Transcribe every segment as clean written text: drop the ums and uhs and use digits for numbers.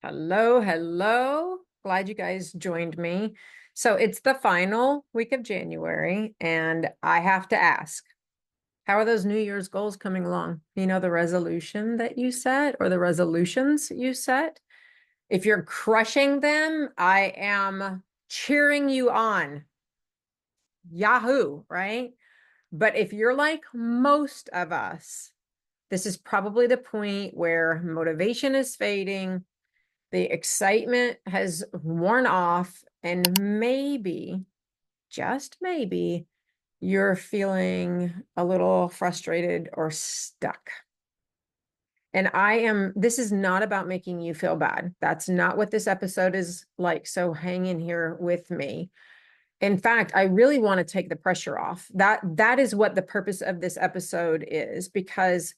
Hello, hello. Glad you guys joined me. So it's the final week of January, and I have to ask, how are those New Year's goals coming along? The resolution that you set or the resolutions you set? If you're crushing them, I am cheering you on. Yahoo, right? But if you're like most of us, this is probably the point where motivation is fading, the excitement has worn off, and maybe, just maybe, you're feeling a little frustrated or stuck. And this is not about making you feel bad. That's not what this episode is like. So hang in here with me. In fact, I really want to take the pressure off. That is what the purpose of this episode is, because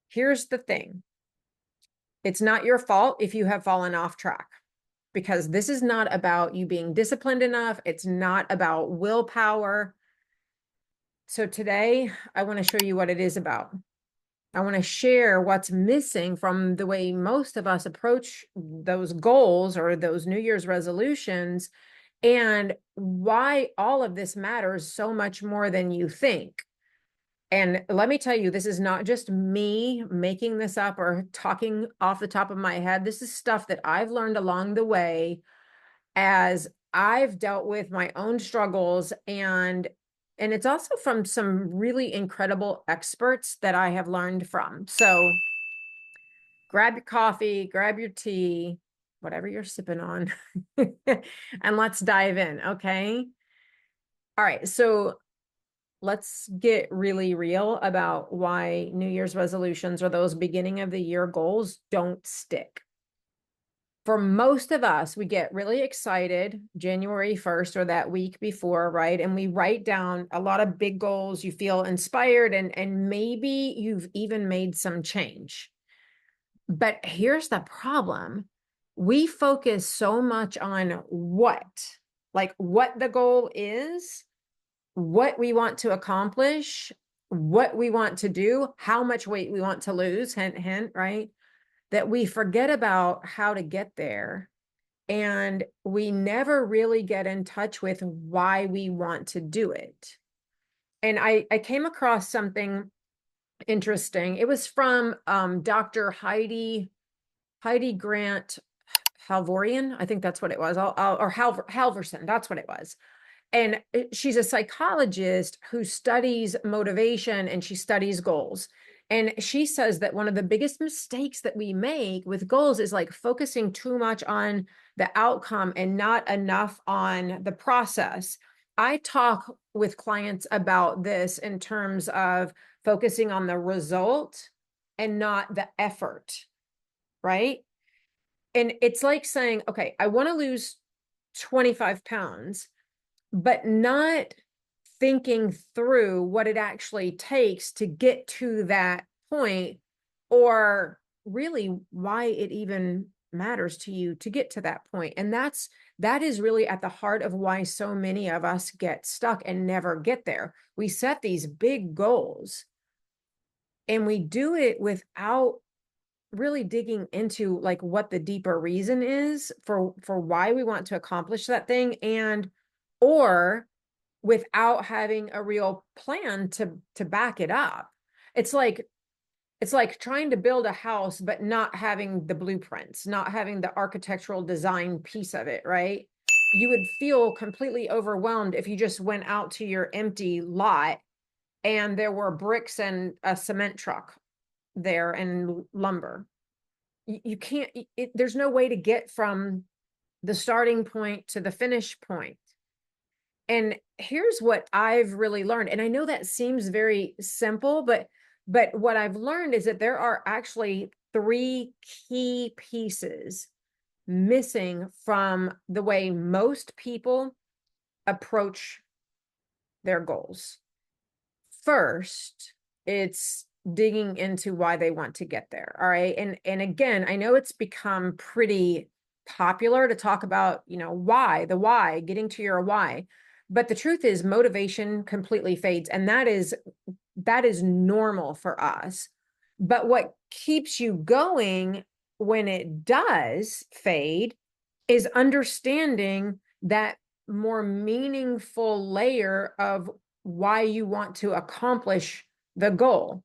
here's the thing. It's not your fault if you have fallen off track, because this is not about you being disciplined enough. It's not about willpower. So today, I want to show you what it is about. I want to share what's missing from the way most of us approach those goals or those New Year's resolutions, and why all of this matters so much more than you think. And let me tell you, this is not just me making this up or talking off the top of my head. This is stuff that I've learned along the way as I've dealt with my own struggles, and it's also from some really incredible experts that I have learned from. So grab your coffee, grab your tea, whatever you're sipping on, and let's dive in, okay? All right, so let's get really real about why New Year's resolutions or those beginning of the year goals don't stick. For most of us, we get really excited January 1st or that week before, right? And we write down a lot of big goals. You feel inspired, and maybe you've even made some change. But here's the problem. We focus so much on like what the goal is, what we want to accomplish, what we want to do, how much weight we want to lose, hint, hint, right? That we forget about how to get there. And we never really get in touch with why we want to do it. And I came across something interesting. It was from Dr. Heidi Grant Halvorson. I think that's what it was. Or Halvorson. That's what it was. And she's a psychologist who studies motivation, and she studies goals. And she says that one of the biggest mistakes that we make with goals is like focusing too much on the outcome and not enough on the process. I talk with clients about this in terms of focusing on the result and not the effort, right? And it's like saying, okay, I want to lose 25 pounds, but not thinking through what it actually takes to get to that point, or really why it even matters to you to get to that point. And that is really at the heart of why so many of us get stuck and never get there. We set these big goals and we do it without really digging into like what the deeper reason is for why we want to accomplish that thing, and or without having a real plan to back it up. It's like trying to build a house but not having the blueprints, not having the architectural design piece of it, right? You would feel completely overwhelmed if you just went out to your empty lot and there were bricks and a cement truck there and lumber. You can't, there's no way to get from the starting point to the finish point. And here's what I've really learned. And I know that seems very simple, but what I've learned is that there are actually three key pieces missing from the way most people approach their goals. First, it's digging into why they want to get there. All right. And again, I know it's become pretty popular to talk about, the why, getting to your why. But the truth is motivation completely fades, and that is normal for us. But what keeps you going when it does fade is understanding that more meaningful layer of why you want to accomplish the goal.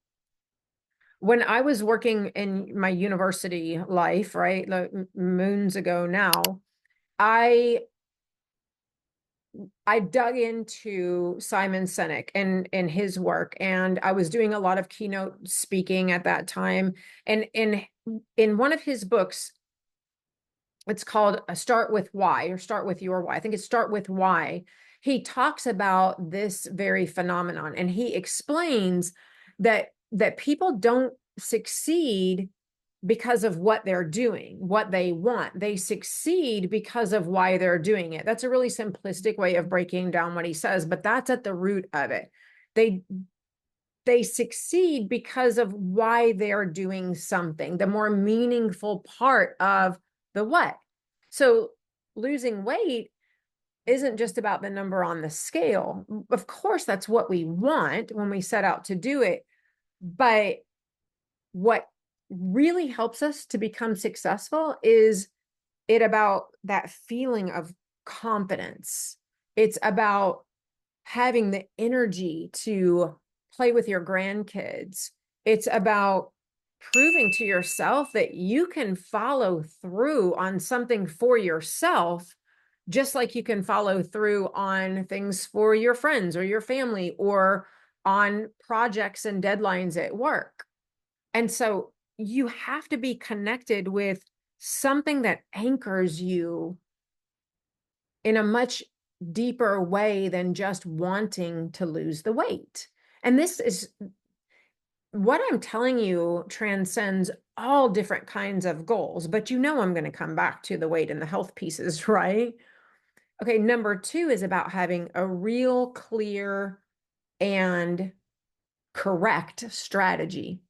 When I was working in my university life, right, like moons ago now, I I dug into Simon Sinek and his work, and I was doing a lot of keynote speaking at that time. And in one of his books, it's called Start with Why, or Start with Your Why. I think it's Start with Why. He talks about this very phenomenon, and he explains that people don't succeed because of what they're doing, what they want. They succeed because of why they're doing it. That's a really simplistic way of breaking down what he says, but that's at the root of it. They they succeed because of why they're doing something, the more meaningful part of the what. So losing weight isn't just about the number on the scale. Of course, that's what we want when we set out to do it. But what really helps us to become successful is it about that feeling of confidence. It's about having the energy to play with your grandkids. It's about proving to yourself that you can follow through on something for yourself, just like you can follow through on things for your friends or your family or on projects and deadlines at work. And so you have to be connected with something that anchors you in a much deeper way than just wanting to lose the weight. And this is what I'm telling you transcends all different kinds of goals, but you know I'm going to come back to the weight and the health pieces, right? Okay, number two is about having a real clear and correct strategy.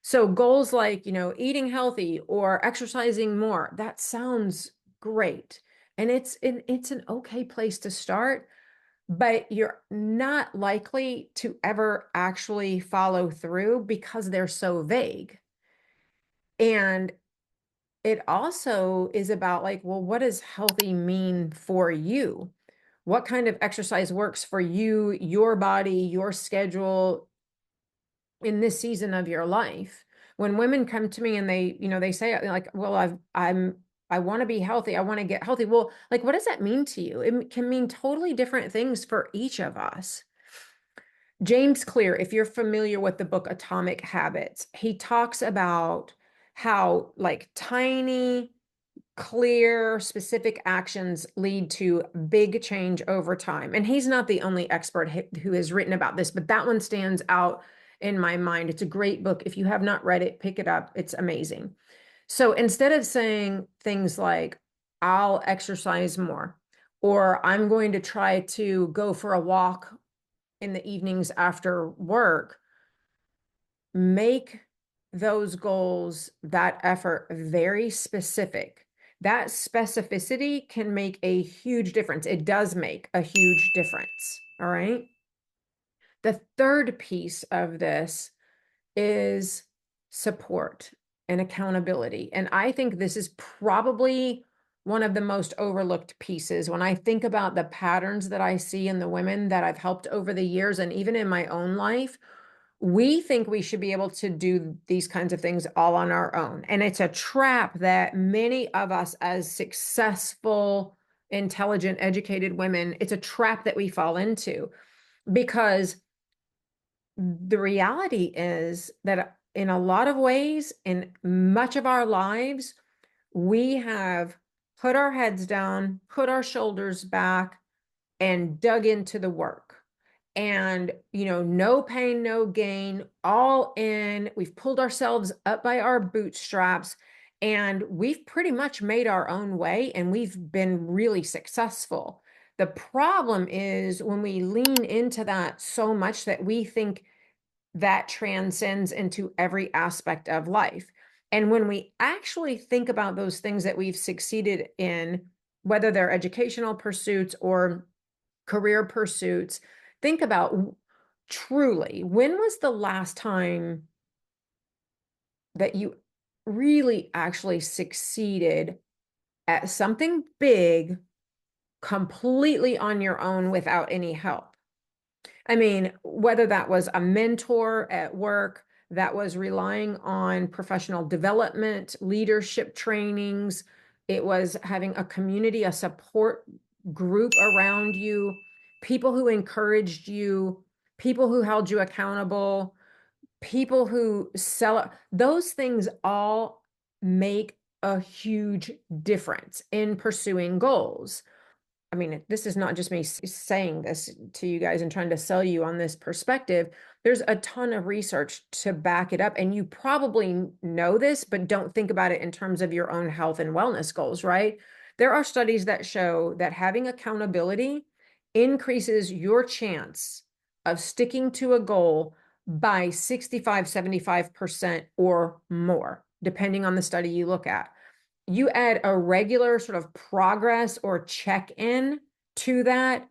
So goals like, eating healthy or exercising more, that sounds great. And it's an okay place to start, but you're not likely to ever actually follow through because they're so vague. And it also is about like, well, what does healthy mean for you? What kind of exercise works for you, your body, your schedule, in this season of your life? When women come to me and they say like, well, I want to be healthy, I want to get healthy. Well, like, what does that mean to you? It can mean totally different things for each of us. James Clear, if you're familiar with the book Atomic Habits, he talks about how like tiny, clear, specific actions lead to big change over time. And he's not the only expert who has written about this, but that one stands out in my mind. It's a great book. If you have not read it, pick it up. It's amazing. So instead of saying things like, I'll exercise more, or I'm going to try to go for a walk in the evenings after work, make those goals, that effort very specific. That specificity can make a huge difference. It does make a huge difference. All right. The third piece of this is support and accountability. And I think this is probably one of the most overlooked pieces when I think about the patterns that I see in the women that I've helped over the years and even in my own life. We think we should be able to do these kinds of things all on our own. And it's a trap that many of us, as successful, intelligent, educated women, it's a trap that we fall into, because the reality is that in a lot of ways, in much of our lives, we have put our heads down, put our shoulders back, and dug into the work. And, no pain, no gain, all in. We've pulled ourselves up by our bootstraps, and we've pretty much made our own way, and we've been really successful. The problem is when we lean into that so much that we think that transcends into every aspect of life. And when we actually think about those things that we've succeeded in, whether they're educational pursuits or career pursuits, think about truly, when was the last time that you really actually succeeded at something big completely on your own without any help. I mean, whether that was a mentor at work, that was relying on professional development, leadership trainings, it was having a community, a support group around you, people who encouraged you, people who held you accountable, people who sell, those things all make a huge difference in pursuing goals. I mean, this is not just me saying this to you guys and trying to sell you on this perspective. There's a ton of research to back it up. And you probably know this, but don't think about it in terms of your own health and wellness goals, right? There are studies that show that having accountability increases your chance of sticking to a goal by 65, 75% or more, depending on the study you look at. You add a regular sort of progress or check-in to that,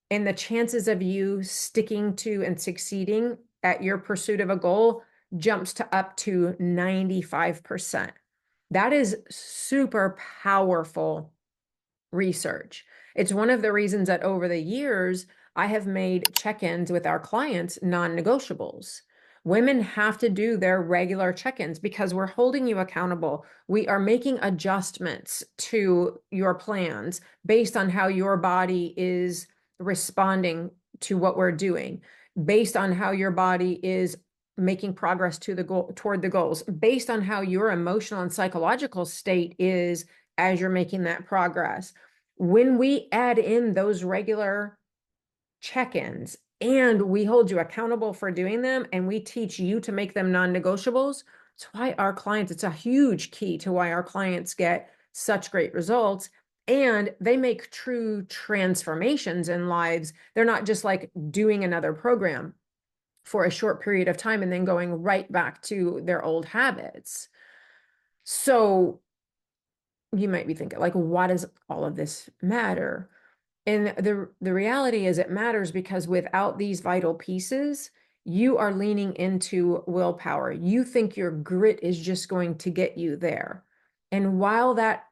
and the chances of you sticking to and succeeding at your pursuit of a goal jumps to up to 95%. That is super powerful research. It's one of the reasons that over the years, I have made check-ins with our clients non-negotiables. Women have to do their regular check-ins because we're holding you accountable. We are making adjustments to your plans based on how your body is responding to what we're doing, based on how your body is making progress to the goal, toward the goals, based on how your emotional and psychological state is as you're making that progress. When we add in those regular check-ins and we hold you accountable for doing them and we teach you to make them non-negotiables, it's why our clients, it's a huge key to why our clients get such great results. And they make true transformations in lives. They're not just like doing another program for a short period of time and then going right back to their old habits. So you might be thinking, like, why does all of this matter? And the reality is it matters because without these vital pieces, you are leaning into willpower. You think your grit is just going to get you there. And while that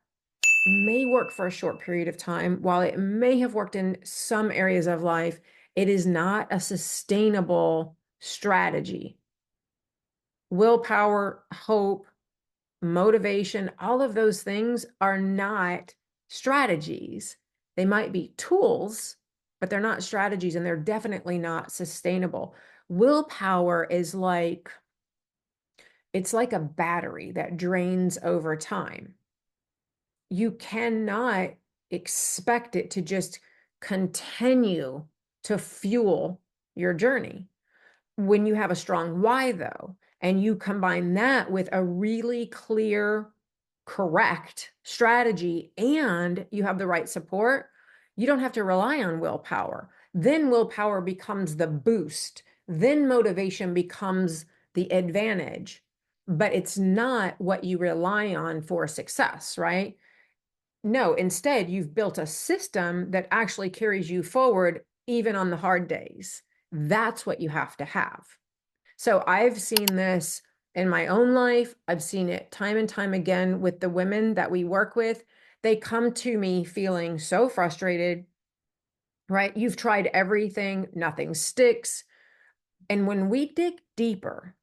may work for a short period of time, while it may have worked in some areas of life, it is not a sustainable strategy. Willpower, hope, motivation, all of those things are not strategies. They might be tools, but they're not strategies and they're definitely not sustainable. Willpower is like, it's like a battery that drains over time. You cannot expect it to just continue to fuel your journey. When you have a strong why, though, and you combine that with a really clear, correct strategy, and you have the right support, you don't have to rely on willpower. Then willpower becomes the boost. Then motivation becomes the advantage. But it's not what you rely on for success, right? No, instead, you've built a system that actually carries you forward even on the hard days. That's what you have to have. So I've seen this in my own life. I've seen it time and time again with the women that we work with. They come to me feeling so frustrated, right? You've tried everything, nothing sticks. And when we dig deeper,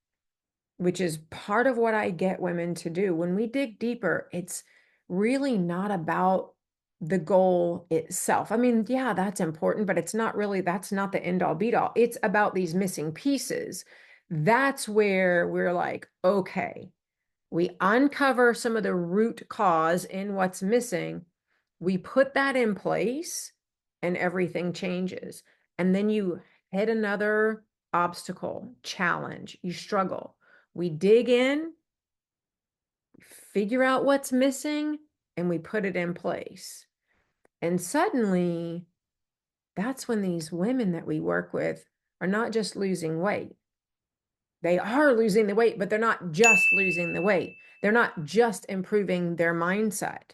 which is part of what I get women to do, when we dig deeper, it's really not about the goal itself. I mean, yeah, that's important, but it's not really, that's not the end all be all. It's about these missing pieces. That's where we're like, okay, we uncover some of the root cause in what's missing. We put that in place and everything changes. And then you hit another obstacle, challenge, you struggle. We dig in, figure out what's missing, and we put it in place. And suddenly, that's when these women that we work with are not just losing weight. They are losing the weight, but they're not just losing the weight. They're not just improving their mindset.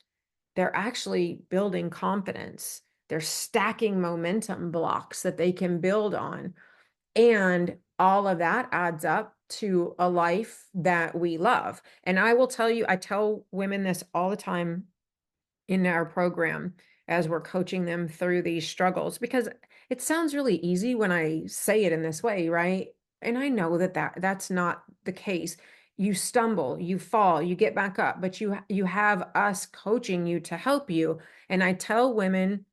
They're actually building confidence. They're stacking momentum blocks that they can build on. And all of that adds up to a life that we love. And I will tell you, I tell women this all the time in our program as we're coaching them through these struggles, because it sounds really easy when I say it in this way, right? And I know that that's not the case. You stumble, you fall, you get back up, but you have us coaching you to help you. And I tell women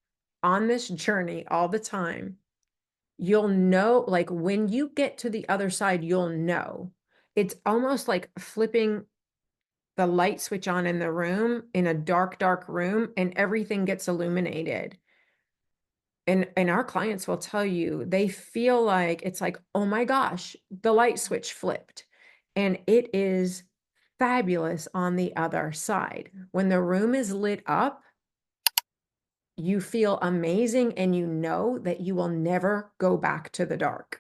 on this journey all the time, you'll know, like when you get to the other side, you'll know. It's almost like flipping the light switch on in the room, in a dark, dark room, and everything gets illuminated. And our clients will tell you they feel like it's like, oh my gosh, the light switch flipped. And it is fabulous on the other side. When the room is lit up, you feel amazing and you know that you will never go back to the dark.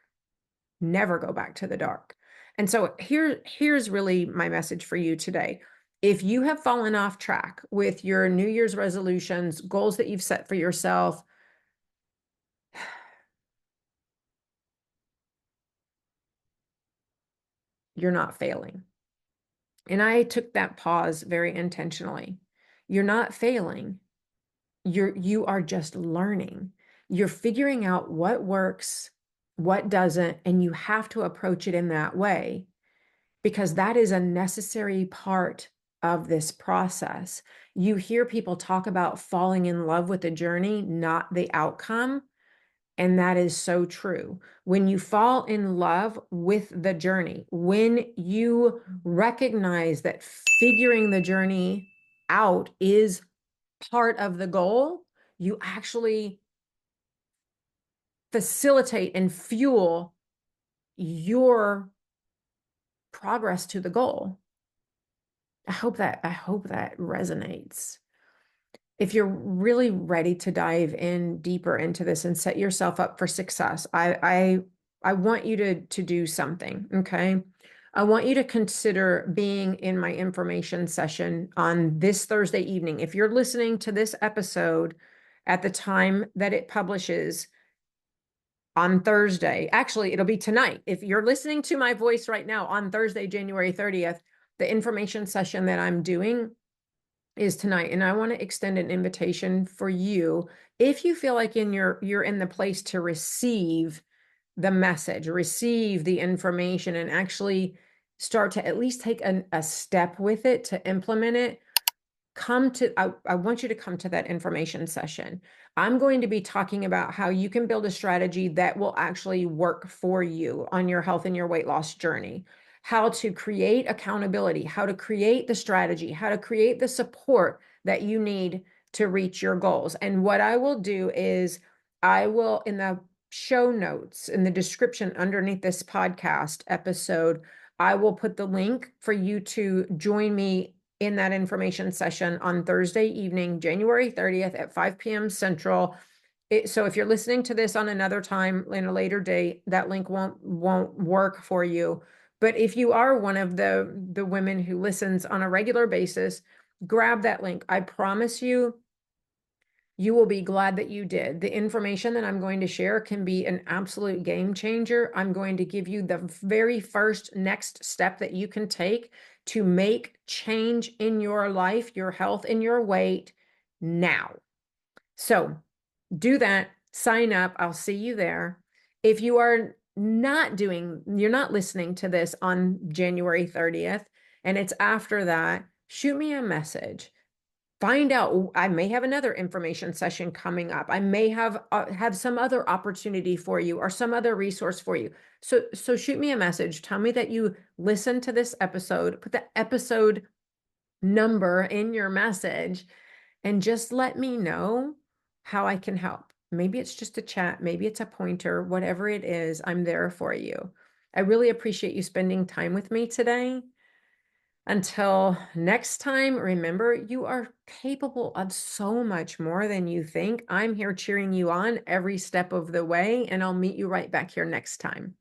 Never go back to the dark. And so here's really my message for you today. If you have fallen off track with your New Year's resolutions, goals that you've set for yourself, you're not failing. And I took that pause very intentionally. You're not failing. You are just learning. You're figuring out what works, what doesn't, and you have to approach it in that way, because that is a necessary part of this process. You hear people talk about falling in love with the journey, not the outcome. And that is so true. When you fall in love with the journey, when you recognize that figuring the journey out is part of the goal, you actually facilitate and fuel your progress to the goal. I hope that resonates. If you're really ready to dive in deeper into this and set yourself up for success, I want you to do something, okay? I want you to consider being in my information session on this Thursday evening. If you're listening to this episode at the time that it publishes on Thursday, actually, it'll be tonight. If you're listening to my voice right now on Thursday, January 30th, the information session that I'm doing is tonight. And I want to extend an invitation for you. If you feel like you're in the place to receive the message, receive the information, and actually start to at least take a step with it to implement it, I want you to come to that information session. I'm going to be talking about how you can build a strategy that will actually work for you on your health and your weight loss journey. How to create accountability, how to create the strategy, how to create the support that you need to reach your goals. And what I will do is I will, in the show notes, in the description underneath this podcast episode, I will put the link for you to join me in that information session on Thursday evening, January 30th at 5 p.m. Central. So if you're listening to this on another time in a later date, that link won't work for you. But if you are one of the women who listens on a regular basis, grab that link. I promise you, you will be glad that you did. The information that I'm going to share can be an absolute game changer. I'm going to give you the very first next step that you can take to make change in your life, your health, and your weight now. So do that, sign up. I'll see you there. If you are you're not listening to this on January 30th, and it's after that, shoot me a message. Find out, I may have another information session coming up. I may have some other opportunity for you or some other resource for you. So shoot me a message. Tell me that you listened to this episode. Put the episode number in your message and just let me know how I can help. Maybe it's just a chat. Maybe it's a pointer. Whatever it is, I'm there for you. I really appreciate you spending time with me today. Until next time, remember, you are capable of so much more than you think. I'm here cheering you on every step of the way, and I'll meet you right back here next time.